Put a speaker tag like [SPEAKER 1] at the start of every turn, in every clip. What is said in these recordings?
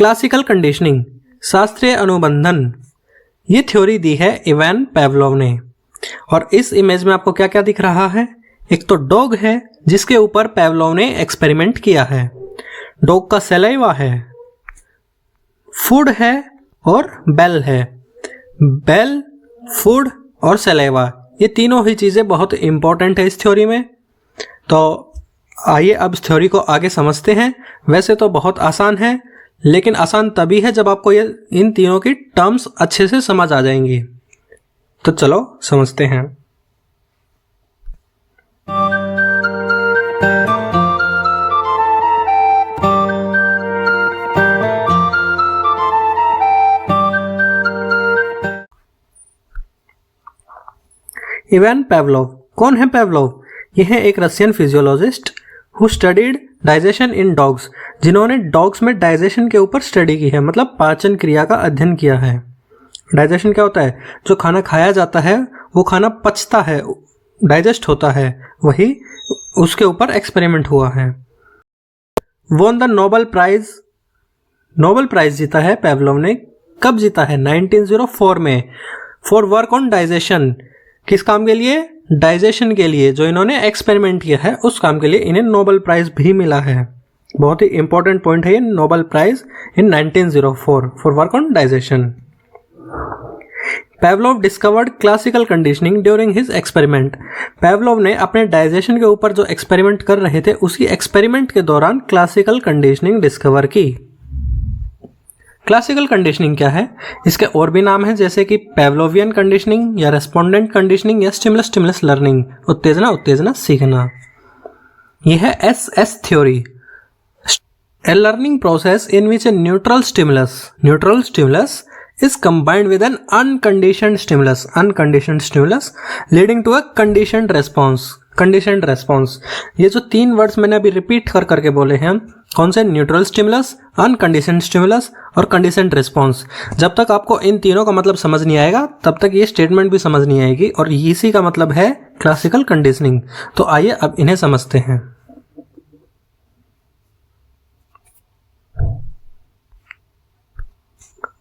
[SPEAKER 1] Classical conditioning, शास्त्रीय अनुबंधन, ये theory दी है इवान पावलोव ने। और इस इमेज में आपको क्या क्या दिख रहा है? एक तो डॉग है जिसके ऊपर पावलोव ने एक्सपेरिमेंट किया है। डॉग का सलाइवा है, फूड है और बेल है। बेल, फूड और सलाइवा, ये तीनों ही चीज़ें बहुत इंपॉर्टेंट है इस थ्योरी में। तो आइए अब इस थ्योरी को आगे समझते हैं। वैसे तो बहुत आसान है, लेकिन आसान तभी है जब आपको ये इन तीनों की टर्म्स अच्छे से समझ आ जाएंगी। तो चलो समझते हैं। इवान पावलोव, कौन है पावलोव? यह है एक Russian physiologist who studied digestion in dogs, जिन्होंने डॉग्स में डाइजेशन के ऊपर स्टडी की है, मतलब पाचन क्रिया का अध्ययन किया है। डाइजेशन क्या होता है? जो खाना खाया जाता है वो खाना पचता है, डाइजेस्ट होता है, वही उसके ऊपर एक्सपेरिमेंट हुआ है। Won the Nobel prize, Nobel prize जीता है पावलोव ने। कब जीता है? 1904 में, फॉर वर्क ऑन डाइजेशन। किस काम के लिए? डाइजेशन के लिए। जो इन्होंने एक्सपेरिमेंट किया है उस काम के लिए इन्हें नोबेल प्राइज भी मिला है। बहुत ही इंपॉर्टेंट पॉइंट है ये, Nobel prize in 1904 for work on digestion. Pavlov discovered classical conditioning during his experiment. Pavlov ने अपने डाइजेशन के ऊपर जो एक्सपेरिमेंट कर रहे थे उसी एक्सपेरिमेंट के दौरान क्लासिकल कंडीशनिंग डिस्कवर की। क्लासिकल कंडीशनिंग क्या है? इसके और भी नाम हैं, जैसे कि पावलोवियन कंडीशनिंग या रेस्पोंडेंट कंडीशनिंग या स्टिमुलस स्टिमुलस लर्निंग, उत्तेजना उत्तेजना सीखना। यह है SS theory, a learning process in which a neutral stimulus is combined with an unconditioned stimulus leading to a conditioned response। ये जो तीन वर्ड्स मैंने अभी रिपीट करके बोले हैं, कौन से? न्यूट्रल स्टिमुलस, अनकंडीशनड स्टिमुलस और कंडीशनड रिस्पॉन्स। जब तक आपको इन तीनों का मतलब समझ नहीं आएगा तब तक ये स्टेटमेंट भी समझ नहीं आएगी, और इसी का मतलब है क्लासिकल कंडीशनिंग। तो आइए अब इन्हें समझते हैं।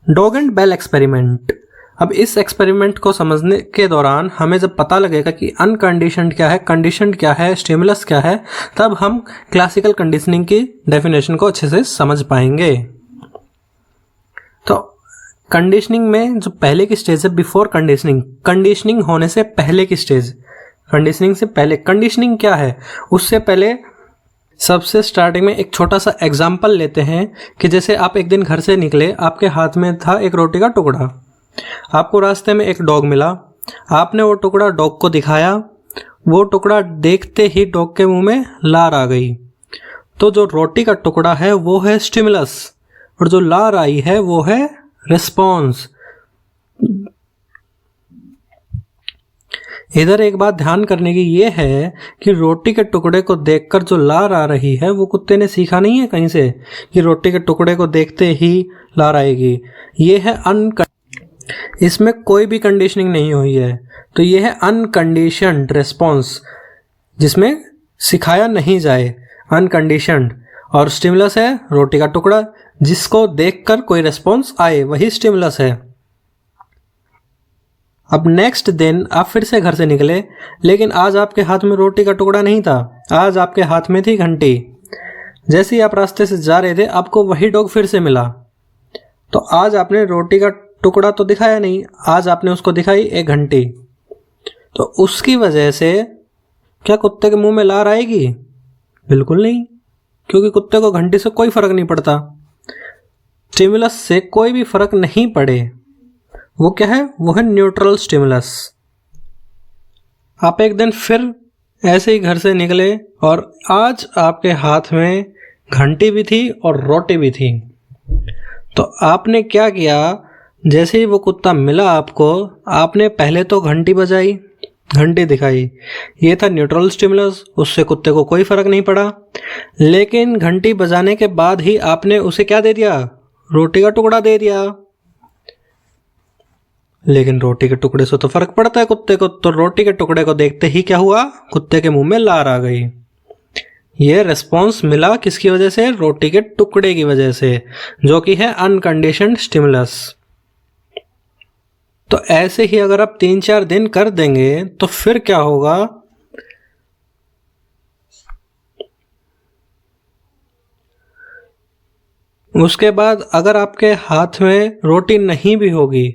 [SPEAKER 1] Dog and bell experiment. अब इस एक्सपेरिमेंट को समझने के दौरान हमें जब पता लगेगा कि अनकंडीशनड क्या है, कंडीशनड क्या है, स्टिमुलस क्या है, तब हम क्लासिकल कंडीशनिंग की डेफिनेशन को अच्छे से समझ पाएंगे। तो कंडीशनिंग में जो पहले की स्टेज है, बिफोर कंडीशनिंग, कंडीशनिंग होने से पहले की स्टेज, कंडीशनिंग से पहले। कंडीशनिंग क्या है? उससे पहले सबसे स्टार्टिंग में एक छोटा सा एग्जाम्पल लेते हैं कि जैसे आप एक दिन घर से निकले, आपके हाथ में था एक रोटी का टुकड़ा, आपको रास्ते में एक डॉग मिला, आपने वो टुकड़ा डॉग को दिखाया, वो टुकड़ा देखते ही डॉग के मुंह में लार आ गई। तो जो रोटी का टुकड़ा है वो है स्टिमुलस और जो लार आई है वो है रिस्पॉन्स। इधर एक बात ध्यान करने की ये है कि रोटी के टुकड़े को देखकर जो लार आ रही है वो कुत्ते ने सीखा नहीं है कहीं से कि रोटी के टुकड़े को देखते ही लार आएगी। ये है इसमें कोई भी कंडीशनिंग नहीं हुई है, तो ये है अनकंडीशनड रिस्पॉन्स, जिसमें सिखाया नहीं जाए, अनकंडीशनड। और स्टिमुलस है रोटी का टुकड़ा, जिसको देखकर कोई रिस्पॉन्स आए, वही स्टिमुलस है। अब नेक्स्ट दिन आप फिर से घर से निकले, लेकिन आज आपके हाथ में रोटी का टुकड़ा नहीं था, आज आपके हाथ में थी घंटी। जैसे ही आप रास्ते से जा रहे थे आपको वही डॉग फिर से मिला, तो आज आपने रोटी का टुकड़ा तो दिखाया नहीं, आज आपने उसको दिखाई एक घंटी। तो उसकी वजह से क्या कुत्ते के मुंह में लार आएगी? बिल्कुल नहीं, क्योंकि कुत्ते को घंटी से कोई फर्क नहीं पड़ता, स्टिमुलस से कोई भी फर्क नहीं पड़े। वो क्या है? वो है न्यूट्रल स्टिमुलस। आप एक दिन फिर ऐसे ही घर से निकले और आज आपके हाथ में घंटी भी थी और रोटी भी थी। तो आपने क्या किया? जैसे ही वो कुत्ता मिला आपको, आपने पहले तो घंटी बजाई, घंटी दिखाई, ये था न्यूट्रल स्टिमुलस, उससे कुत्ते को कोई फर्क नहीं पड़ा। लेकिन घंटी बजाने के बाद ही आपने उसे क्या दे दिया? रोटी का टुकड़ा दे दिया। लेकिन रोटी के टुकड़े से तो फर्क पड़ता है कुत्ते को, तो रोटी के टुकड़े को देखते ही क्या हुआ? कुत्ते के मुंह में लार आ गई। ये रिस्पॉन्स मिला किसकी वजह से? रोटी के टुकड़े की वजह से, जो कि है अनकंडीशनड स्टिमुलस। तो ऐसे ही अगर आप 3-4 दिन कर देंगे तो फिर क्या होगा? उसके बाद अगर आपके हाथ में रोटी नहीं भी होगी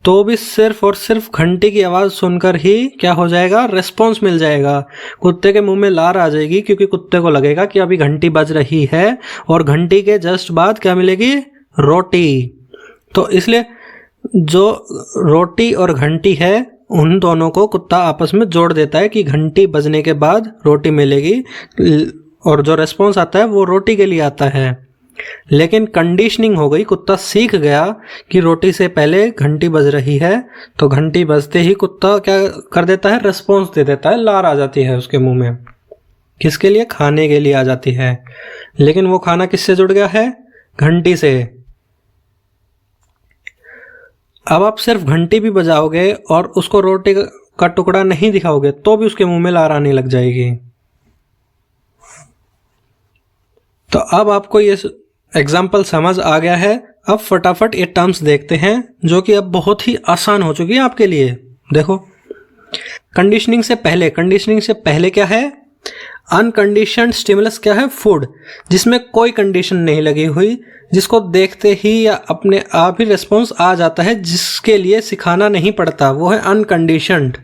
[SPEAKER 1] तो भी सिर्फ और सिर्फ घंटी की आवाज़ सुनकर ही क्या हो जाएगा? रिस्पॉन्स मिल जाएगा। कुत्ते के मुंह में लार आ जाएगी, क्योंकि कुत्ते को लगेगा कि अभी घंटी बज रही है और घंटी के जस्ट बाद क्या मिलेगी? रोटी। तो इसलिए जो रोटी और घंटी है उन दोनों को कुत्ता आपस में जोड़ देता है कि घंटी बजने के बाद रोटी मिलेगी, और जो रिस्पॉन्स आता है वो रोटी के लिए आता है। लेकिन कंडीशनिंग हो गई, कुत्ता सीख गया कि रोटी से पहले घंटी बज रही है, तो घंटी बजते ही कुत्ता क्या कर देता है? रिस्पॉन्स दे देता है, लार आ जाती है उसके मुंह में। किसके लिए? खाने के लिए आ जाती है। लेकिन वो खाना किससे जुड़ गया है? घंटी से। अब आप सिर्फ घंटी भी बजाओगे और उसको रोटी का टुकड़ा नहीं दिखाओगे तो भी उसके मुंह में लार आने लग जाएगी। तो अब आपको ये एग्जाम्पल समझ आ गया है। अब फटाफट ये टर्म्स देखते हैं जो कि अब बहुत ही आसान हो चुकी है आपके लिए। देखो, कंडीशनिंग से पहले क्या है? अनकंडीशनड स्टिमुलस क्या है? फूड, जिसमें कोई कंडीशन नहीं लगी हुई, जिसको देखते ही या अपने आप ही रिस्पॉन्स आ जाता है, जिसके लिए सिखाना नहीं पड़ता, वो है अनकंडीशनड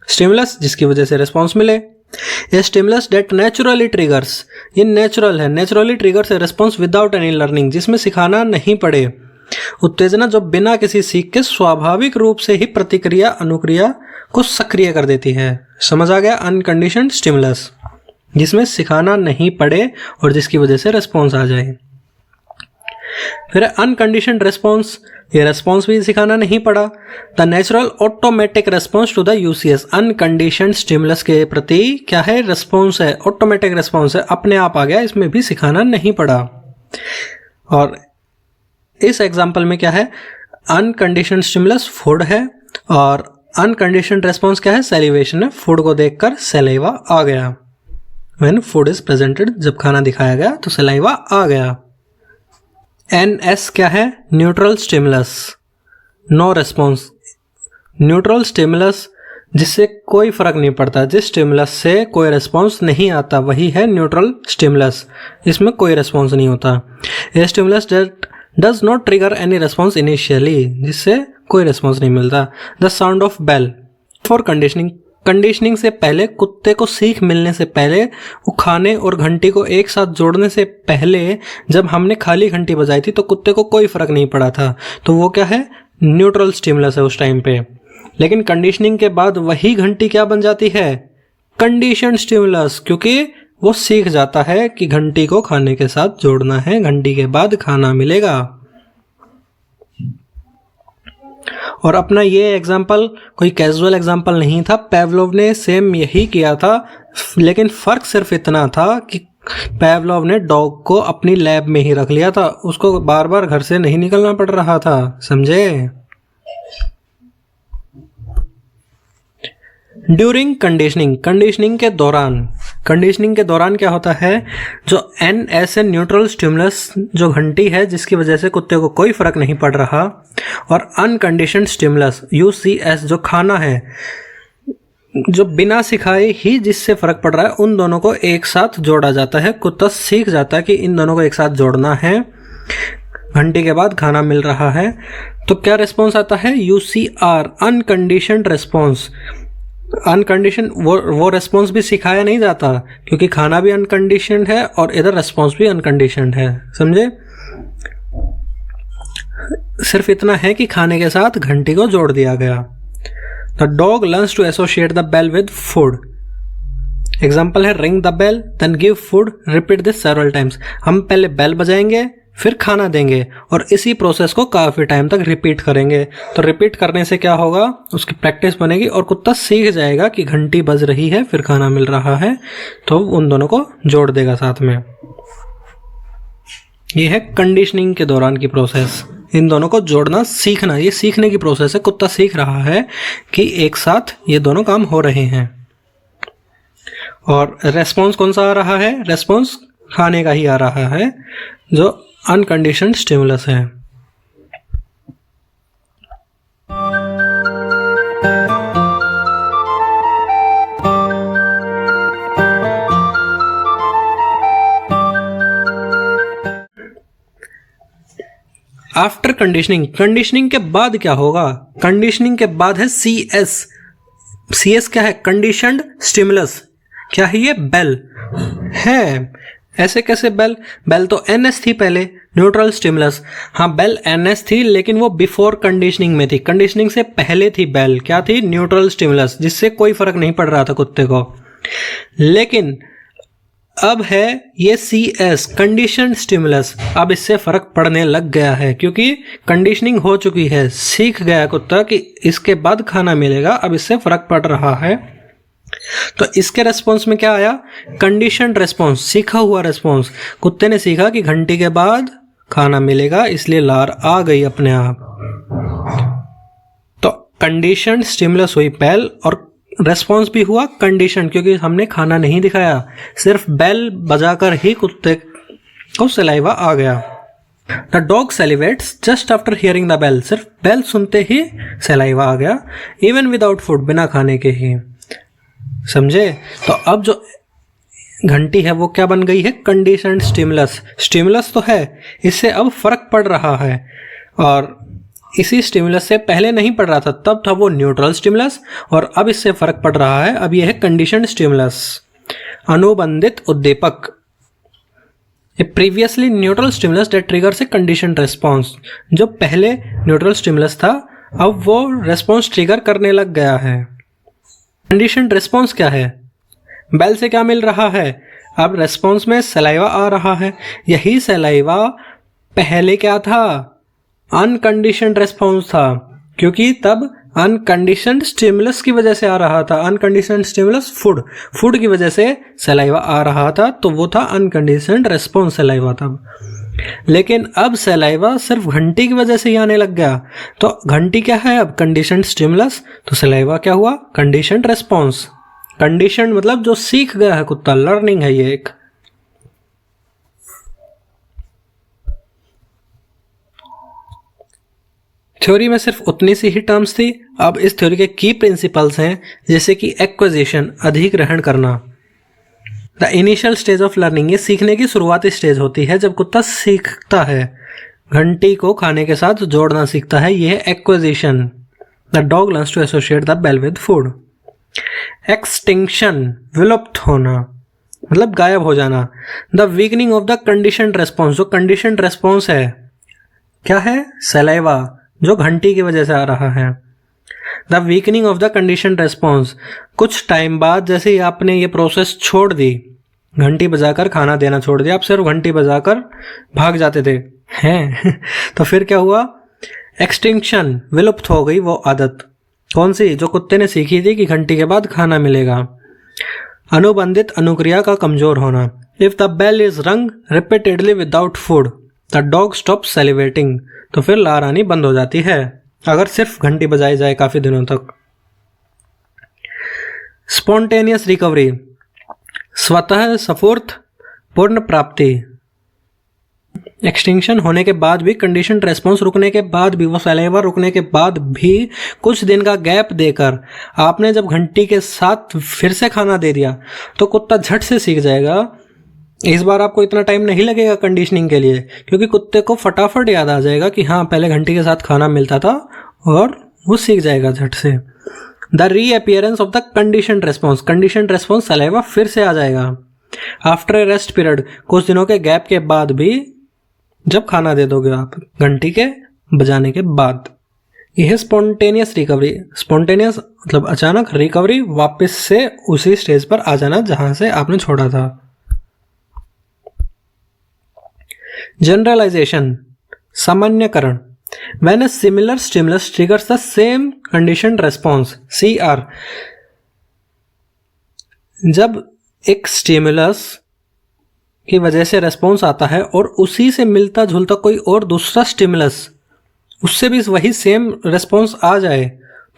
[SPEAKER 1] स्टिमुलस, जिसकी वजह से रिस्पॉन्स मिले। A stimulus that naturally triggers, ये नेचुरल है, naturally triggers a response without any learning, जिसमें सिखाना नहीं पड़े। उत्तेजना जो बिना किसी सीख के स्वाभाविक रूप से ही प्रतिक्रिया अनुक्रिया को सक्रिय कर देती है। समझ आ गया? अनकंडीशनड स्टिमुलस, जिसमें सिखाना नहीं पड़े और जिसकी वजह से रिस्पॉन्स आ जाए। फिर अनकंडीशनड रिस्पॉन्स, ये रिस्पॉन्स भी सिखाना नहीं पड़ा। The natural automatic response to the UCS, unconditioned stimulus के प्रति क्या है? रिस्पॉन्स है, ऑटोमेटिक रिस्पॉन्स है, अपने आप आ गया, इसमें भी सिखाना नहीं पड़ा। और इस एग्जाम्पल में क्या है? अनकंडीशनड स्टिमुलस फूड है और अनकंडीशनड रिस्पॉन्स क्या है? सैलिवेशन है, फूड को देखकर सैलिवा आ गया। व्हेन फूड इज प्रेजेंटेड, जब खाना दिखाया गया तो सैलिवा आ गया। NS क्या है? Neutral stimulus, no response. Neutral stimulus जिससे कोई फर्क नहीं पड़ता, जिस स्टिमुलस से कोई रिस्पॉन्स नहीं आता, वही है न्यूट्रल स्टिमुलस, इसमें कोई रिस्पॉन्स नहीं होता। A stimulus that does not trigger any response initially, जिससे कोई रिस्पॉन्स नहीं मिलता। The sound of bell for conditioning, conditioning से पहले, कुत्ते को सीख मिलने से पहले, वो खाने और घंटी को एक साथ जोड़ने से पहले जब हमने खाली घंटी बजाई थी तो कुत्ते को कोई फर्क नहीं पड़ा था, तो वो क्या है? न्यूट्रल स्टिमुलस है उस टाइम पे। लेकिन कंडीशनिंग के बाद वही घंटी क्या बन जाती है? कंडीशनड स्टिमुलस, क्योंकि वो सीख जाता है कि घंटी को खाने के साथ जोड़ना है, घंटी के बाद खाना मिलेगा। और अपना ये एग्जाम्पल कोई कैजुअल एग्जाम्पल नहीं था, पेवलोव ने सेम यही किया था, लेकिन फ़र्क सिर्फ इतना था कि पेवलोव ने डॉग को अपनी लैब में ही रख लिया था, उसको बार बार घर से नहीं निकलना पड़ रहा था। समझे? ड्यूरिंग कंडीशनिंग, कंडीशनिंग के दौरान क्या होता है? जो NS न्यूट्रल स्टिमुलस, जो घंटी है जिसकी वजह से कुत्ते को कोई फर्क नहीं पड़ रहा, और अनकंडीशनड स्टिमुलस UCS जो खाना है, जो बिना सिखाए ही जिससे फर्क पड़ रहा है, उन दोनों को एक साथ जोड़ा जाता है। कुत्ता सीख जाता है कि इन दोनों को एक साथ जोड़ना है, घंटी के बाद खाना मिल रहा है, तो क्या रिस्पॉन्स आता है? UCR, unconditioned response. अनकंडीशन वो रिस्पॉन्स भी सिखाया नहीं जाता, क्योंकि खाना भी अनकंडीशनड है और इधर रिस्पॉन्स भी अनकंडीशनड है। समझे? सिर्फ इतना है कि खाने के साथ घंटी को जोड़ दिया गया। The dog learns to associate the bell with food. Example है ring the bell then give food, repeat this several times. हम पहले बेल बजाएंगे, फिर खाना देंगे, और इसी प्रोसेस को काफ़ी टाइम तक रिपीट करेंगे। तो रिपीट करने से क्या होगा? उसकी प्रैक्टिस बनेगी और कुत्ता सीख जाएगा कि घंटी बज रही है, फिर खाना मिल रहा है, तो उन दोनों को जोड़ देगा साथ में। ये है कंडीशनिंग के दौरान की प्रोसेस, इन दोनों को जोड़ना सीखना, ये सीखने की प्रोसेस है। कुत्ता सीख रहा है कि एक साथ ये दोनों काम हो रहे हैं। और रेस्पॉन्स कौन सा आ रहा है? रेस्पॉन्स खाने का ही आ रहा है जो अनकंडीशनड स्टिमुलस है। आफ्टर कंडीशनिंग, कंडीशनिंग के बाद क्या होगा? कंडीशनिंग के बाद है CS। CS क्या है? Conditioned stimulus. क्या है ये? बेल है। ऐसे कैसे बेल? बेल तो NS थी पहले, न्यूट्रल स्टिमुलस। हाँ, बेल NS थी लेकिन वो बिफोर कंडीशनिंग में थी। कंडीशनिंग से पहले थी बेल। क्या थी? न्यूट्रल स्टिमुलस, जिससे कोई फर्क नहीं पड़ रहा था कुत्ते को। लेकिन अब है ये CS, कंडीशनड स्टिमुलस। अब इससे फर्क पड़ने लग गया है क्योंकि कंडीशनिंग हो चुकी है। सीख गया कुत्ता कि इसके बाद खाना मिलेगा, अब इससे फर्क पड़ रहा है। तो इसके रेस्पॉन्स में क्या आया? कंडीशनड रेस्पॉन्स, सीखा हुआ रेस्पॉन्स। कुत्ते ने सीखा कि घंटी के बाद खाना मिलेगा, इसलिए लार आ गई अपने आप। तो कंडीशनड स्टिमुलस हुई बेल और रेस्पॉन्स भी हुआ कंडीशन, क्योंकि हमने खाना नहीं दिखाया, सिर्फ बेल बजाकर ही कुत्ते को सलाइवा आ गया। The dog salivates just after hearing the bell. सिर्फ बेल सुनते ही सलाइवा आ गया, इवन विदाउट फूड, बिना खाने के ही। समझे? तो अब जो घंटी है वो क्या बन गई है? Conditioned stimulus. स्टिमुलस तो है, इससे अब फर्क पड़ रहा है। और इसी स्टिमुलस से पहले नहीं पड़ रहा था, तब था वो न्यूट्रल स्टिमुलस, और अब इससे फर्क पड़ रहा है। अब ये है कंडीशनड स्टिमुलस। अनुबंधित उद्दीपक, a previously neutral stimulus that triggers a conditioned response. जो पहले न्यूट्रल स्टिमुलस था, अब वो रेस्पॉन्स ट्रिगर करने लग गया है। कंडीशनड रेस्पॉन्स क्या है? बेल से क्या मिल रहा है? अब रेस्पॉन्स में सलाइवा आ रहा है। यही सलाइवा पहले क्या था? अनकंडीशनड रेस्पॉन्स था, क्योंकि तब अनकंडीशनड स्टिमुलस की वजह से आ रहा था। अनकंडीशनड स्टिमुलस फूड की वजह से सलाइवा आ रहा था, तो वो था अनकंडीशनड रेस्पॉन्स सलाइवा तब। लेकिन अब सलाइवा सिर्फ घंटी की वजह से ही आने लग गया। तो घंटी क्या है अब? Conditioned stimulus. तो सलाइवा क्या हुआ? Conditioned response. कंडीशन मतलब जो सीख गया है कुत्ता, लर्निंग है ये एक। थ्योरी में सिर्फ उतनी सी ही टर्म्स थी। अब इस थ्योरी के की प्रिंसिपल्स हैं, जैसे कि एक्विजिशन, अधिग्रहण करना। The initial stage of learning, ये सीखने की शुरुआती स्टेज होती है जब कुत्ता सीखता है, घंटी को खाने के साथ जोड़ना सीखता है। ये है acquisition. The dog learns to associate the bell with food. Extinction, विलुप्त होना, मतलब गायब हो जाना। The weakening of the conditioned response, जो कंडीशनड रेस्पॉन्स है क्या है? सलाइवा, जो घंटी की वजह से आ रहा है। The weakening of the conditioned response, कुछ टाइम बाद जैसे ही आपने ये प्रोसेस छोड़ दी, घंटी बजाकर खाना देना छोड़ दिया, आप सिर्फ घंटी बजाकर भाग जाते थे हैं तो फिर क्या हुआ? एक्सटिंक्शन, विलुप्त हो गई वो आदत। कौन सी? जो कुत्ते ने सीखी थी कि घंटी के बाद खाना मिलेगा। अनुबंधित अनुक्रिया का कमजोर होना। If the bell is rung repeatedly without food, the dog stop salivating, तो फिर लार आनी बंद हो जाती है अगर सिर्फ घंटी बजाई जाए काफी दिनों तक। स्पॉन्टेनियस रिकवरी, स्वतः स्फूर्त पूर्ण प्राप्ति। एक्सटिंक्शन होने के बाद भी, कंडीशन रेस्पॉन्स रुकने के बाद भी, वो सलाइवा रुकने के बाद भी कुछ दिन का गैप देकर आपने जब घंटी के साथ फिर से खाना दे दिया तो कुत्ता झट से सीख जाएगा। इस बार आपको इतना टाइम नहीं लगेगा कंडीशनिंग के लिए, क्योंकि कुत्ते को फटाफट याद आ जाएगा कि हाँ पहले घंटी के साथ खाना मिलता था, और वो सीख जाएगा झट से। The reappearance of the condition response, condition response saliva फिर से आ जाएगा। आफ्टर ए रेस्ट पीरियड, कुछ दिनों के गैप के बाद भी, जब खाना दे दोगे आप घंटी के बजाने के बाद। यह है स्पॉन्टेनियस रिकवरी। स्पॉन्टेनियस मतलब अचानक, रिकवरी वापस से उसी स्टेज पर आ जाना जहां से आपने छोड़ा था। Generalisation, सामान्यकरण। When a similar stimulus triggers the same conditioned response, CR, जब एक स्टिमुलस की वजह से रेस्पॉन्स आता है और उसी से मिलता जुलता कोई और दूसरा स्टिमुलस, उससे भी वही सेम रेस्पॉन्स आ जाए,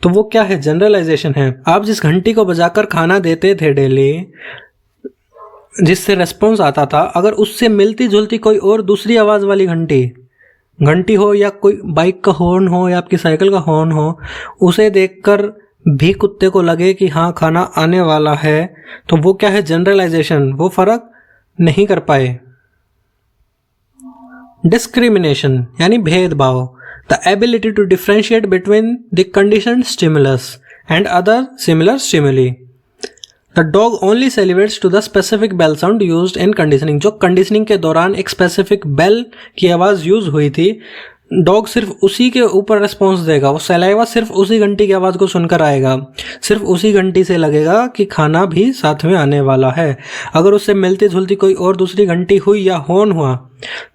[SPEAKER 1] तो वो क्या है? जनरलाइजेशन है। आप जिस घंटी को बजाकर खाना देते थे डेली, जिससे रेस्पॉन्स आता था, अगर उससे मिलती जुलती कोई और दूसरी आवाज़ वाली घंटी हो या कोई बाइक का हॉर्न हो या आपकी साइकिल का हॉर्न हो, उसे देखकर भी कुत्ते को लगे कि हाँ खाना आने वाला है, तो वो क्या है, जनरलाइजेशन, वो फर्क नहीं कर पाए। डिस्क्रिमिनेशन यानी भेदभाव, the ability to differentiate between the conditioned stimulus and other similar stimuli. The dog only celebrates to the specific bell sound used in conditioning. जो कंडीशनिंग के दौरान एक स्पेसिफिक बेल की आवाज़ यूज हुई थी, डॉग सिर्फ उसी के ऊपर रिस्पॉन्स देगा, वो सलाइवा सिर्फ उसी घंटी की आवाज़ को सुनकर आएगा, सिर्फ उसी घंटी से लगेगा कि खाना भी साथ में आने वाला है। अगर उससे मिलती जुलती कोई और दूसरी घंटी हुई या हॉर्न हुआ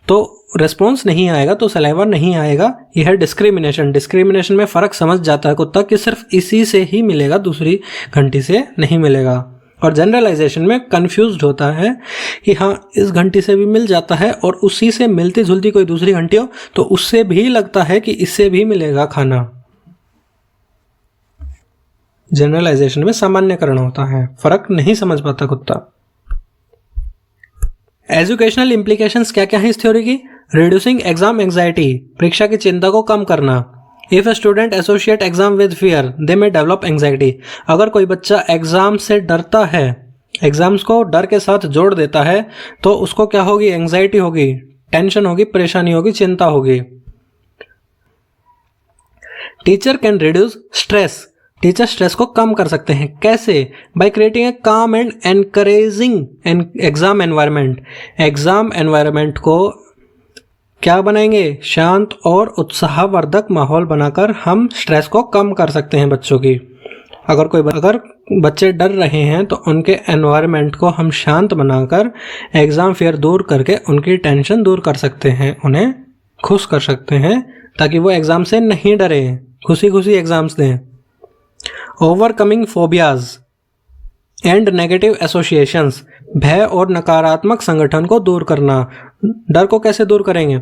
[SPEAKER 1] तो रिस्पॉन्स नहीं आएगा, तो सलाइवा नहीं आएगा। यह है डिस्क्रिमिनेशन। डिस्क्रिमिनेशन में फ़र्क समझ जाता है कुत्ता कि सिर्फ इसी से ही मिलेगा, दूसरी घंटी से नहीं मिलेगा। और जनरलाइजेशन में कंफ्यूज्ड होता है कि हाँ इस घंटी से भी मिल जाता है और उसी से मिलती जुलती कोई दूसरी घंटी हो तो उससे भी लगता है कि इससे भी मिलेगा खाना। जनरलाइजेशन में सामान्यकरण होता है, फर्क नहीं समझ पाता कुत्ता। एजुकेशनल इम्प्लीकेशंस क्या क्या है इस थ्योरी की? रिड्यूसिंग एग्जाम एंजाइटी, परीक्षा की चिंता को कम करना। If a student associate exam with fear they may develop anxiety. अगर कोई बच्चा एग्जाम से डरता है, एग्जाम्स को डर के साथ जोड़ देता है, तो उसको क्या होगी, एंजाइटी होगी, टेंशन होगी, परेशानी होगी, चिंता होगी। Teacher can reduce stress, teacher stress को कम कर सकते हैं। कैसे? बाय क्रिएटिंग ए काम and encouraging an exam environment. Exam environment को क्या बनाएंगे? शांत और उत्साहवर्धक माहौल बनाकर हम स्ट्रेस को कम कर सकते हैं बच्चों की। अगर बच्चे डर रहे हैं तो उनके एनवायरनमेंट को हम शांत बनाकर एग्ज़ाम फेयर दूर करके उनकी टेंशन दूर कर सकते हैं, उन्हें खुश कर सकते हैं ताकि वो एग्ज़ाम से नहीं डरे, खुशी खुशी एग्ज़ाम्स दें। Overcoming phobias and negative associations, भय और नकारात्मक संगठन को दूर करना। डर को कैसे दूर करेंगे?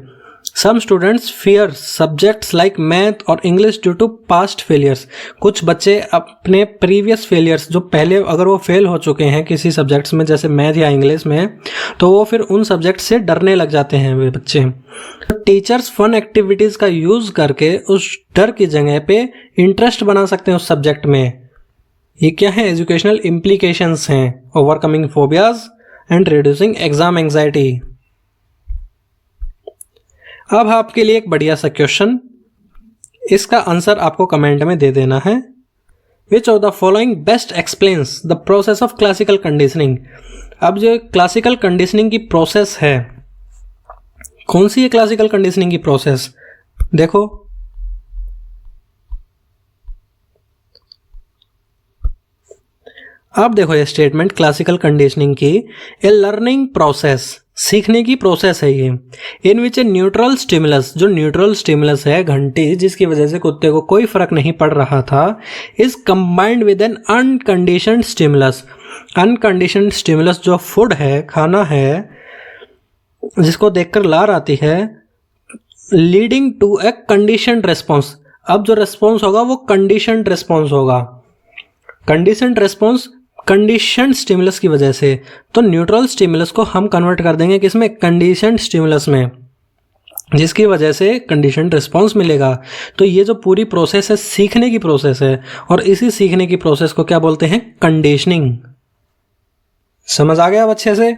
[SPEAKER 1] Some students fear subjects like math और English due to past failures. कुछ बच्चे अपने प्रीवियस फेलियर्स, जो पहले अगर वो फेल हो चुके हैं किसी सब्जेक्ट्स में जैसे मैथ या इंग्लिश में, तो वो फिर उन सब्जेक्ट से डरने लग जाते हैं वे बच्चे। टीचर्स फन एक्टिविटीज़ का यूज़ करके उस डर की जगह पे इंटरेस्ट बना सकते हैं उस सब्जेक्ट में। ये क्या है? एजुकेशनल इम्प्लीकेशंस हैं। Overcoming phobias and reducing exam anxiety. अब आपके लिए एक बढ़िया सा क्वेश्चन, इसका आंसर आपको कमेंट में दे देना है। Which of the following best explains the process of classical conditioning. अब जो क्लासिकल कंडीशनिंग की प्रोसेस है, कौन सी है क्लासिकल कंडीशनिंग की प्रोसेस? देखो, अब देखो ये स्टेटमेंट क्लासिकल कंडीशनिंग की, ए लर्निंग प्रोसेस, सीखने की प्रोसेस है ये, इन विच ए न्यूट्रल स्टिमुलस, जो न्यूट्रल स्टिमुलस है घंटी, जिसकी वजह से कुत्ते को कोई फर्क नहीं पड़ रहा था, is combined with an unconditioned stimulus. Unconditioned stimulus जो फूड है, खाना है, जिसको देखकर लार आती है, leading to a conditioned response. अब जो रिस्पॉन्स होगा वो कंडीशनड रिस्पॉन्स होगा। कंडीशनड रिस्पॉन्स कंडीशनड स्टिमुलस की वजह से, तो न्यूट्रल स्टिमुलस को हम कन्वर्ट कर देंगे किसमें? कंडीशनड स्टिमुलस में, जिसकी वजह से कंडीशनड रिस्पॉन्स मिलेगा। तो ये जो पूरी प्रोसेस है सीखने की प्रोसेस है, और इसी सीखने की प्रोसेस को क्या बोलते हैं? कंडीशनिंग। समझ आ गया अब अच्छे से?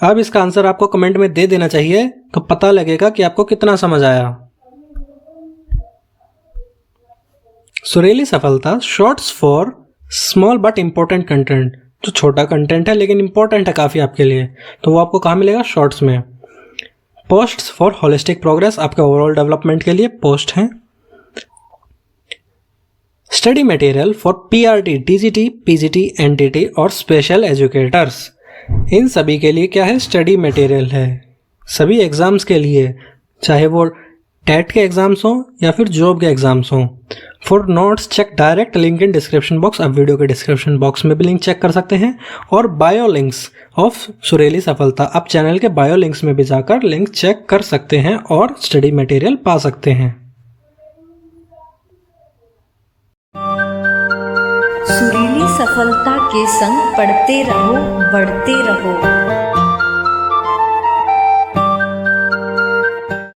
[SPEAKER 1] अब इसका आंसर आपको कमेंट में दे देना चाहिए, तो पता लगेगा कि आपको कितना समझ आया। सुरीली सफलता, shorts for small but important content. जो छोटा कंटेंट है लेकिन इंपॉर्टेंट है काफ़ी आपके लिए, तो वो आपको कहाँ मिलेगा? शॉर्ट्स में। पोस्ट्स फॉर होलिस्टिक प्रोग्रेस, आपके ओवरऑल डेवलपमेंट के लिए पोस्ट हैं। Study material for PRT, TGT, PGT, NTT और स्पेशल एजुकेटर्स। इन सभी के लिए क्या है? स्टडी मटेरियल है, सभी एग्जाम्स के लिए, चाहे वो टेट के एग्जाम्स हों या फिर जॉब के एग्जाम्स हों। For notes check direct link in description box. आप वीडियो के डिस्क्रिप्शन बॉक्स में भी लिंक चेक कर सकते हैं, और बायो लिंक्स ऑफ सुरीली सफलता, आप चैनल के बायो लिंक्स में भी जाकर लिंक चेक कर सकते हैं और स्टडी मटेरियल पा सकते हैं।
[SPEAKER 2] सुरीली सफलता के संग पढ़ते रहो, बढ़ते रहो।